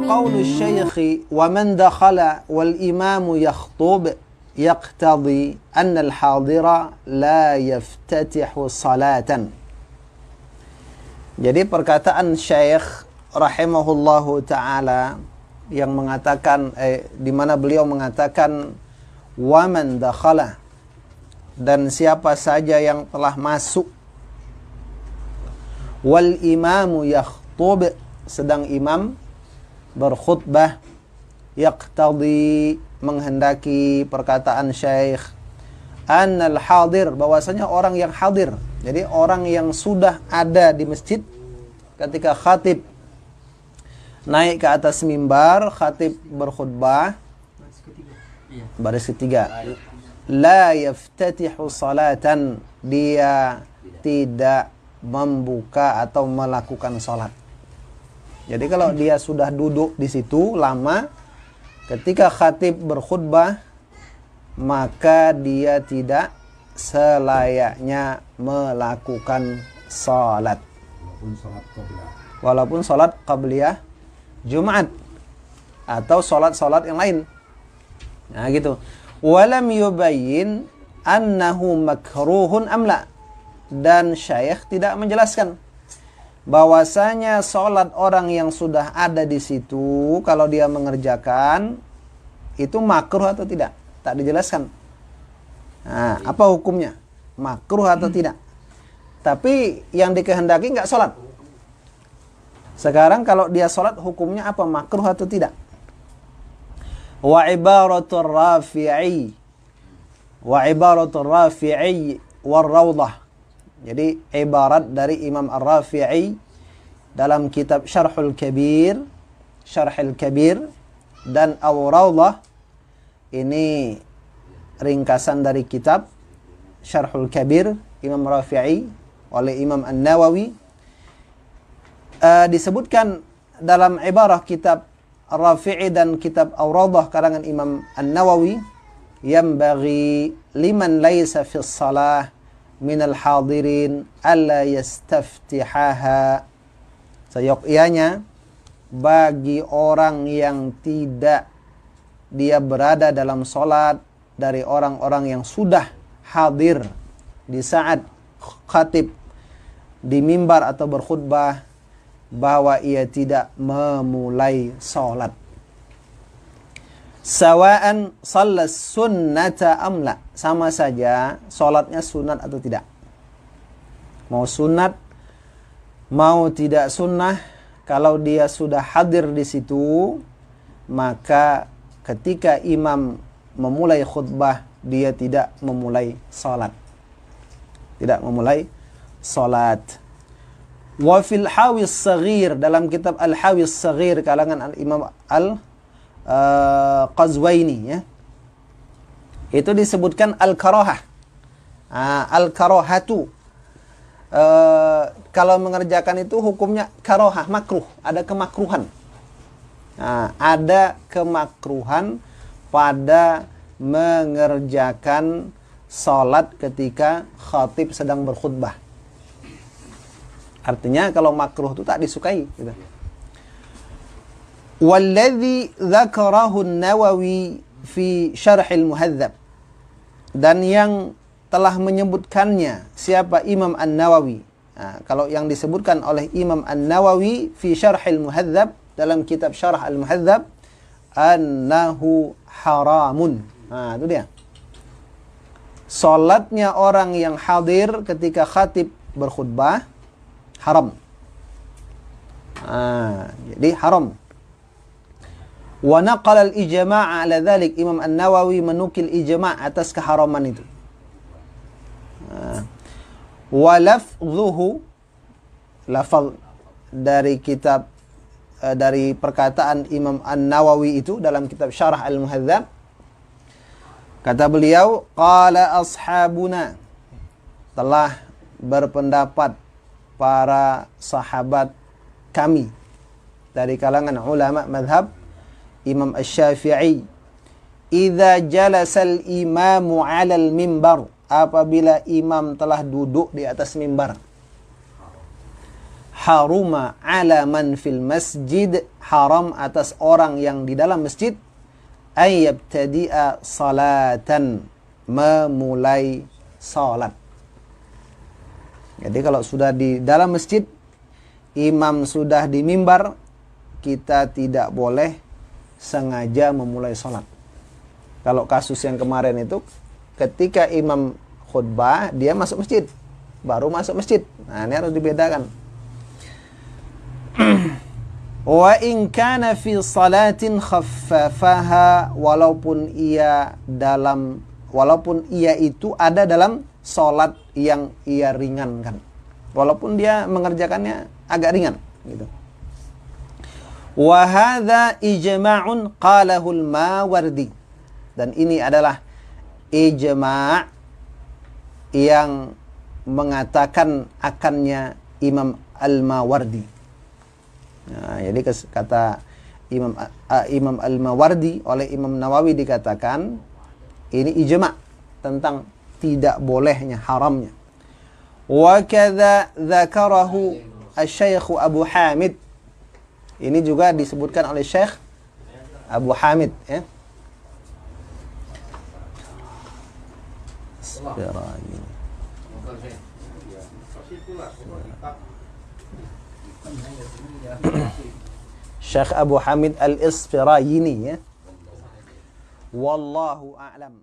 وقول الشيخ ومن دخل والإمام يخطب يقتضي أن الحاضر لا يفتتح صلاة. Jadi perkataan Syekh rahimahullahu taala yang mengatakan di mana beliau mengatakan waman dakhala, dan siapa saja yang telah masuk, wal imamu yakhtub, sedang imam berkhutbah, yaqtadi, menghendaki, perkataan Syekh, annal hadir, bahwasanya orang yang hadir, jadi orang yang sudah ada di masjid ketika khatib naik ke atas mimbar, khatib berkhutbah, baris ketiga, la yaftatihu salatan, dia tidak membuka atau melakukan salat. Jadi kalau dia sudah duduk di situ lama, ketika khatib berkhutbah, maka dia tidak selayaknya melakukan salat. Walaupun salat qabliyah Jumat atau salat-salat yang lain. Nah gitu. Walam yubayyin annahu makruhun amla, dan Syekh tidak menjelaskan bahwasanya salat orang yang sudah ada di situ kalau dia mengerjakan itu makruh atau tidak, tak dijelaskan. Nah, apa hukumnya? Makruh atau tidak? Tapi yang dikehendaki enggak salat. Sekarang kalau dia salat hukumnya apa? Makruh atau tidak? Wa ibaratur Rafi'i war Rawdah. Jadi ibarat dari Imam Ar-Rafi'i dalam kitab Syarhul Kabir dan Ar-Rawdah, ini ringkasan dari kitab Syarhul Kabir Imam Rafi'i oleh Imam An-Nawawi. Disebutkan dalam ibarah kitab Ar-Rafi'i dan kitab Ar-Rawdah karangan Imam An-Nawawi, yambaghi liman laysa fi shalah minal hadirin alla yastaftihaha. Seyogyanya bagi orang yang tidak dia berada dalam salat dari orang-orang yang sudah hadir di saat khatib di mimbar atau berkhutbah, bahwa ia tidak memulai salat. Sawa'an sallas sunnata amla, sama saja salatnya sunat atau tidak. Mau sunat, mau tidak sunnah, kalau dia sudah hadir di situ, maka ketika imam memulai khutbah, dia tidak memulai salat. Tidak memulai salat. Wa fil Hawis Saghir, dalam kitab Al-Hawis Saghir kalangan Al-Imam Qazwaini, ya, itu disebutkan al-karahah. Al-karahatu, kalau mengerjakan itu hukumnya karahah, makruh, ada kemakruhan. Ada kemakruhan pada mengerjakan salat ketika khatib sedang berkhutbah. Artinya kalau makruh itu tak disukai gitu. Walladzi dzakarahu an-Nawawi fi Syarh al-Muhadzab, dan yang telah menyebutkannya siapa Imam An-Nawawi. Kalau yang disebutkan oleh Imam An-Nawawi fi Syarh al-Muhadzab, dalam kitab Syarh al-Muhadzab, annahu haramun. Itu dia. Salatnya orang yang hadir ketika khatib berkhutbah haram. Jadi haram. Wa naqala al-ijma' ala dhalik, Imam An-Nawawi menukil ijma' atas keharaman itu. Wa lafdhuhu, lafaz dari kitab dari perkataan Imam An-Nawawi itu dalam kitab Syarah Al-Muhadzab, kata beliau, qala ashabuna, telah berpendapat para sahabat kami dari kalangan ulama madhab Imam Asy-Syafi'i, idza jalasal imamu 'alal mimbar, apabila imam telah duduk di atas mimbar, haruma ala man fil masjid, haram atas orang yang di dalam masjid, ayyabtadi'a salatan, memulai salat. Jadi kalau sudah di dalam masjid, imam sudah di mimbar, kita tidak boleh sengaja memulai salat. Kalau kasus yang kemarin itu, ketika imam khutbah, dia masuk masjid, baru masuk masjid. Nah, ini harus dibedakan. Wa in kana fi salatin khaffafaha, walaupun ia itu ada dalam salat yang ia ringankan. Walaupun dia mengerjakannya agak ringan gitu. Wa hadza ijma'un qalahu al-Mawardi. Dan ini adalah ijma' yang mengatakan akannya Imam Al-Mawardi. Nah, jadi kata Imam Al-Mawardi oleh Imam Nawawi dikatakan ini ijma' tentang tidak bolehnya, haramnya. Wa kadza dzakarahu Asy-Syaikh Abu Hamid. Ini juga disebutkan oleh Syekh Abu Hamid, ya. Syekh Abu Hamid Al-Isfirayini, ya. Wallahu a'lam.